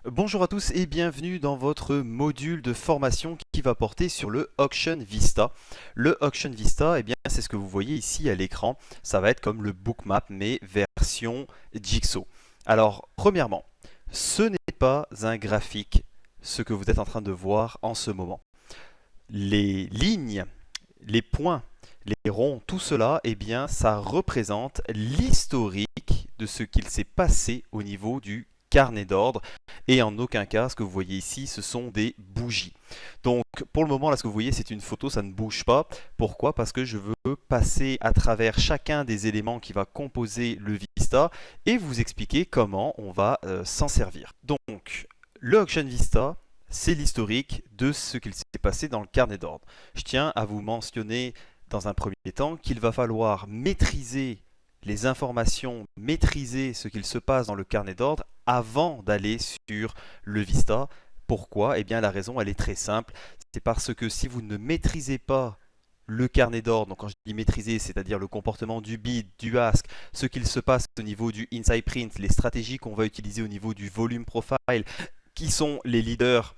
Bonjour à tous et bienvenue dans votre module de formation qui va porter sur le Auction Vista. Le Auction Vista, eh bien, c'est ce que vous voyez ici à l'écran. Ça va être comme le Bookmap mais version Jigsaw. Alors, premièrement, ce n'est pas un graphique, ce que vous êtes en train de voir en ce moment. Les lignes, les points, les ronds, tout cela, eh bien, ça représente l'historique de ce qu'il s'est passé au niveau du carnet d'ordre. Et en aucun cas, ce que vous voyez ici, ce sont des bougies. Donc, pour le moment, là, ce que vous voyez, c'est une photo, ça ne bouge pas. Pourquoi? Parce que je veux passer à travers chacun des éléments qui va composer le Vista et vous expliquer comment on va s'en servir. Donc, le Auction Vista, c'est l'historique de ce qu'il s'est passé dans le carnet d'ordre. Je tiens à vous mentionner dans un premier temps qu'il va falloir maîtriser les informations, maîtriser ce qu'il se passe dans le carnet d'ordre avant d'aller sur le Vista. Pourquoi? Eh bien la raison elle est très simple, c'est parce que si vous ne maîtrisez pas le carnet d'ordre, donc quand je dis maîtriser, c'est-à-dire le comportement du bid, du ask, ce qu'il se passe au niveau du inside print, les stratégies qu'on va utiliser au niveau du volume profile, qui sont les leaders,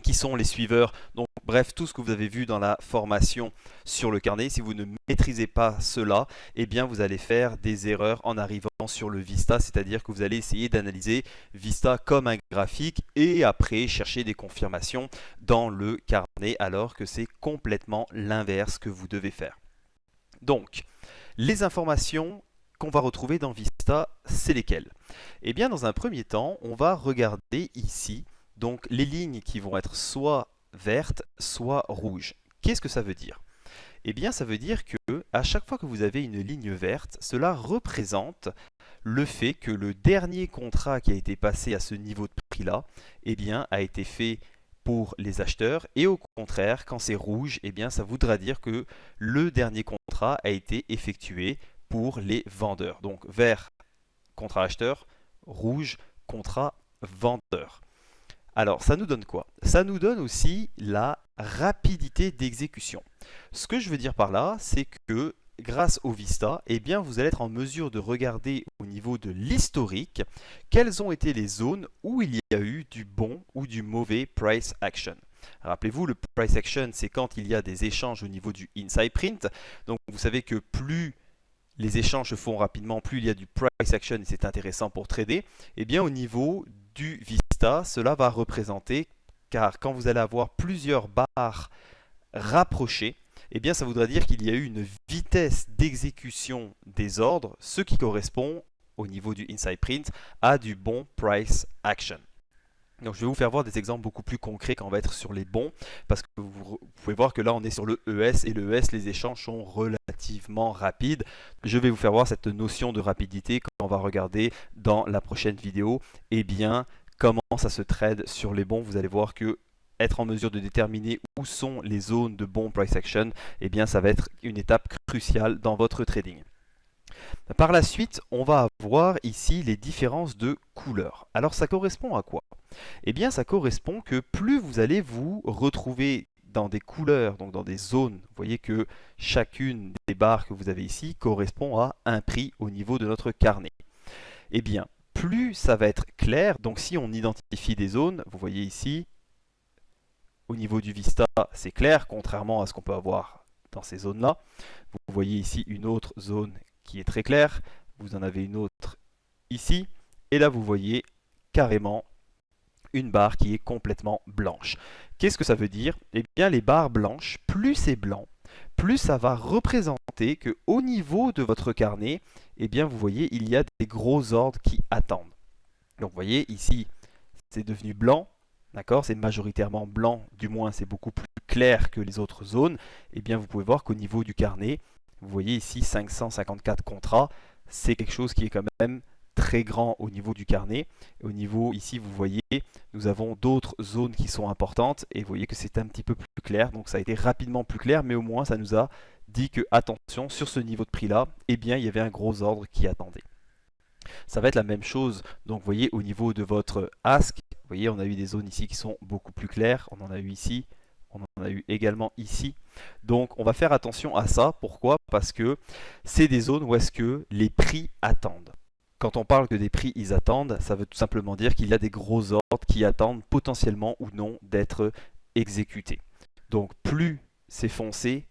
qui sont les suiveurs, donc bref, tout ce que vous avez vu dans la formation sur le carnet, si vous ne maîtrisez pas cela, eh bien vous allez faire des erreurs en arrivant sur le Vista, c'est-à-dire que vous allez essayer d'analyser Vista comme un graphique et après chercher des confirmations dans le carnet alors que c'est complètement l'inverse que vous devez faire. Donc, les informations qu'on va retrouver dans Vista, c'est lesquelles? Eh bien, dans un premier temps, on va regarder ici donc les lignes qui vont être soit vertes, soit rouges. Qu'est-ce que ça veut dire? Eh bien, ça veut dire que à chaque fois que vous avez une ligne verte, cela représente le fait que le dernier contrat qui a été passé à ce niveau de prix-là, eh bien, a été fait pour les acheteurs et au contraire, quand c'est rouge, eh bien, ça voudra dire que le dernier contrat a été effectué pour les vendeurs. Donc vert, contrat acheteur, rouge, contrat vendeur. Alors, ça nous donne quoi? Ça nous donne aussi la rapidité d'exécution. Ce que je veux dire par là, c'est que grâce au Vista, eh bien, vous allez être en mesure de regarder au niveau de l'historique quelles ont été les zones où il y a eu du bon ou du mauvais price action. Rappelez-vous, le price action, c'est quand il y a des échanges au niveau du inside print. Donc, vous savez que plus les échanges se font rapidement, plus il y a du price action et c'est intéressant pour trader. Eh bien, au niveau du Vista, cela va représenter, car quand vous allez avoir plusieurs barres rapprochées, eh bien, ça voudrait dire qu'il y a eu une vitesse d'exécution des ordres, ce qui correspond au niveau du inside print à du bon price action. Donc je vais vous faire voir des exemples beaucoup plus concrets quand on va être sur les bons, parce que vous pouvez voir que là on est sur le ES, et le ES, les échanges sont relativement rapides. Je vais vous faire voir cette notion de rapidité quand on va regarder dans la prochaine vidéo, et bien comment ça se trade sur les bons. Vous allez voir que être en mesure de déterminer où sont les zones de bon price action, et bien ça va être une étape cruciale dans votre trading. Par la suite, on va avoir ici les différences de couleurs. Alors ça correspond à quoi? Eh bien ça correspond que plus vous allez vous retrouver dans des couleurs, donc dans des zones, vous voyez que chacune des barres que vous avez ici correspond à un prix au niveau de notre carnet. Eh bien, plus ça va être clair, donc si on identifie des zones, vous voyez ici, au niveau du Vista, c'est clair, contrairement à ce qu'on peut avoir dans ces zones-là. Vous voyez ici une autre zone qui est très claire, vous en avez une autre ici, et là vous voyez carrément une barre qui est complètement blanche. Qu'est-ce que ça veut dire? Eh bien les barres blanches, plus c'est blanc, plus ça va représenter que au niveau de votre carnet, eh bien vous voyez il y a des gros ordres qui attendent. Donc vous voyez ici c'est devenu blanc, d'accord, c'est majoritairement blanc, du moins c'est beaucoup plus clair que les autres zones. Eh bien vous pouvez voir qu'au niveau du carnet, vous voyez ici 554 contrats, c'est quelque chose qui est quand même très grand au niveau du carnet. Au niveau ici, vous voyez, nous avons d'autres zones qui sont importantes et vous voyez que c'est un petit peu plus clair. Donc ça a été rapidement plus clair, mais au moins ça nous a dit que attention, sur ce niveau de prix là, eh bien il y avait un gros ordre qui attendait. Ça va être la même chose, donc vous voyez au niveau de votre ask, vous voyez on a eu des zones ici qui sont beaucoup plus claires, on en a eu ici, on en a eu également ici. Donc on va faire attention à ça, pourquoi? Parce que c'est des zones où est-ce que les prix attendent. Quand on parle que des prix ils attendent, ça veut tout simplement dire qu'il y a des gros ordres qui attendent potentiellement ou non d'être exécutés. Donc plus c'est foncé,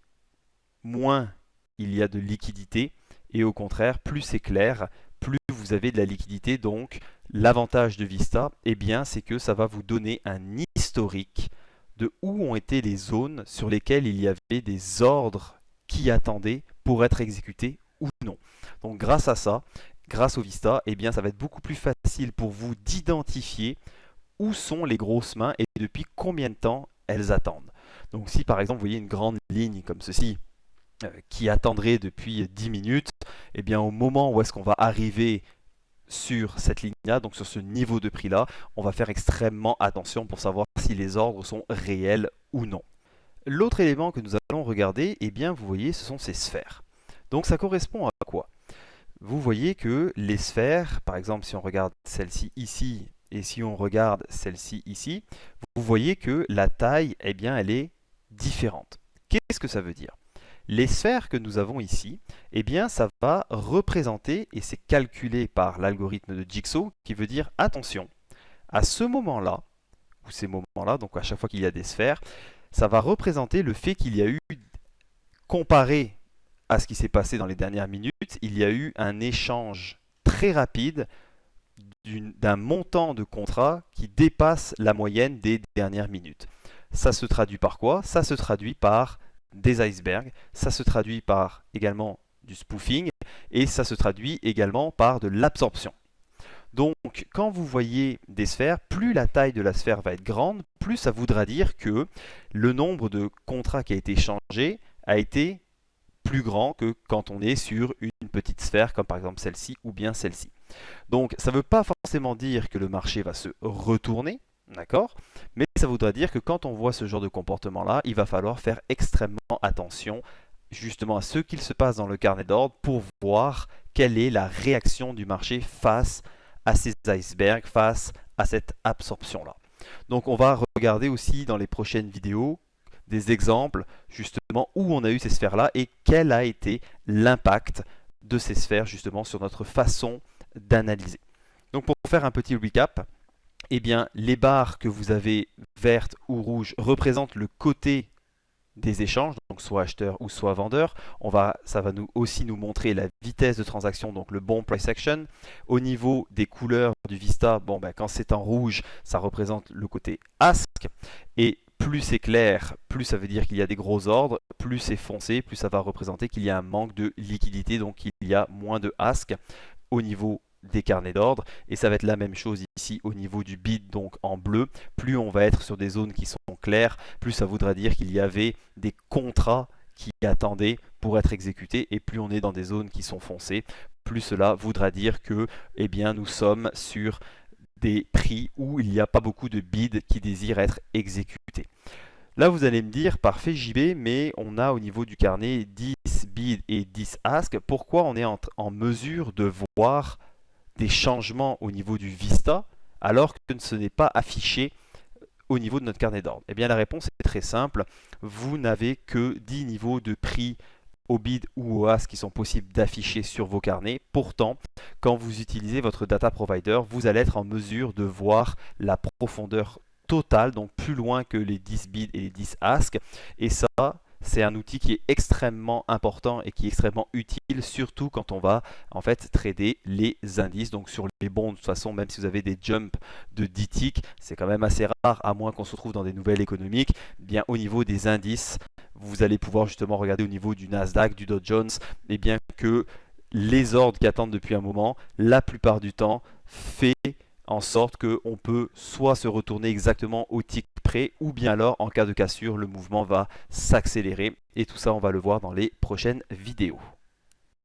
moins il y a de liquidité, et au contraire, plus c'est clair, plus vous avez de la liquidité. Donc l'avantage de Vista, eh bien, c'est que ça va vous donner un historique de où ont été les zones sur lesquelles il y avait des ordres qui attendaient pour être exécutés ou non. Donc grâce à ça, grâce au Vista, eh bien, ça va être beaucoup plus facile pour vous d'identifier où sont les grosses mains et depuis combien de temps elles attendent. Donc si par exemple vous voyez une grande ligne comme ceci qui attendrait depuis 10 minutes, eh bien au moment où est-ce qu'on va arriver sur cette ligne-là, donc sur ce niveau de prix-là, on va faire extrêmement attention pour savoir si les ordres sont réels ou non. L'autre élément que nous allons regarder, eh bien vous voyez, ce sont ces sphères. Donc ça correspond à quoi? Vous voyez que les sphères, par exemple si on regarde celle-ci ici, et si on regarde celle-ci ici, vous voyez que la taille, eh bien, elle est différente. Qu'est-ce que ça veut dire? Les sphères que nous avons ici, eh bien, ça va représenter, et c'est calculé par l'algorithme de Jigsaw, qui veut dire, attention, à ce moment-là, ou ces moments-là, donc à chaque fois qu'il y a des sphères, ça va représenter le fait qu'il y a eu, comparé à ce qui s'est passé dans les dernières minutes, il y a eu un échange très rapide d'un montant de contrat qui dépasse la moyenne des dernières minutes. Ça se traduit par quoi? Ça se traduit par des icebergs, ça se traduit par également du spoofing et ça se traduit également par de l'absorption. Donc quand vous voyez des sphères, plus la taille de la sphère va être grande, plus ça voudra dire que le nombre de contrats qui a été échangé a été plus grand que quand on est sur une petite sphère comme par exemple celle-ci ou bien celle-ci. Donc ça ne veut pas forcément dire que le marché va se retourner, d'accord? Mais ça voudra dire que quand on voit ce genre de comportement-là, il va falloir faire extrêmement attention justement à ce qu'il se passe dans le carnet d'ordre pour voir quelle est la réaction du marché face à ces icebergs, face à cette absorption-là. Donc on va regarder aussi dans les prochaines vidéos des exemples justement où on a eu ces sphères-là et quel a été l'impact de ces sphères justement sur notre façon d'analyser. Donc pour faire un petit recap, eh bien, les barres que vous avez vertes ou rouges représentent le côté des échanges, donc soit acheteur ou soit vendeur. Ça va aussi nous montrer la vitesse de transaction, donc le bon price action. Au niveau des couleurs du Vista, bon, ben, quand c'est en rouge, ça représente le côté ask. Et plus c'est clair, plus ça veut dire qu'il y a des gros ordres, plus c'est foncé, plus ça va représenter qu'il y a un manque de liquidité, donc il y a moins de ask au niveau des carnets d'ordre, et ça va être la même chose ici au niveau du bid, donc en bleu. Plus on va être sur des zones qui sont claires, plus ça voudra dire qu'il y avait des contrats qui attendaient pour être exécutés, et plus on est dans des zones qui sont foncées, plus cela voudra dire que eh bien, nous sommes sur des prix où il n'y a pas beaucoup de bids qui désirent être exécutés. Là, vous allez me dire, parfait JB, mais on a au niveau du carnet 10 bid et 10 ask. Pourquoi on est en mesure de voir des changements au niveau du Vista alors que ce n'est pas affiché au niveau de notre carnet d'ordre? Eh bien, la réponse est très simple. Vous n'avez que 10 niveaux de prix au bid ou au ask qui sont possibles d'afficher sur vos carnets. Pourtant, quand vous utilisez votre data provider, vous allez être en mesure de voir la profondeur totale, donc plus loin que les 10 bids et les 10 ask. Et ça, c'est un outil qui est extrêmement important et qui est extrêmement utile, surtout quand on va en fait trader les indices. Donc sur les bons, de toute façon, même si vous avez des jumps de 10 ticks, c'est quand même assez rare, à moins qu'on se retrouve dans des nouvelles économiques. Bien au niveau des indices, vous allez pouvoir justement regarder au niveau du Nasdaq, du Dow Jones, et bien que les ordres qui attendent depuis un moment, la plupart du temps, fait en sorte qu'on peut soit se retourner exactement au tick près, ou bien alors en cas de cassure, le mouvement va s'accélérer. Et tout ça, on va le voir dans les prochaines vidéos.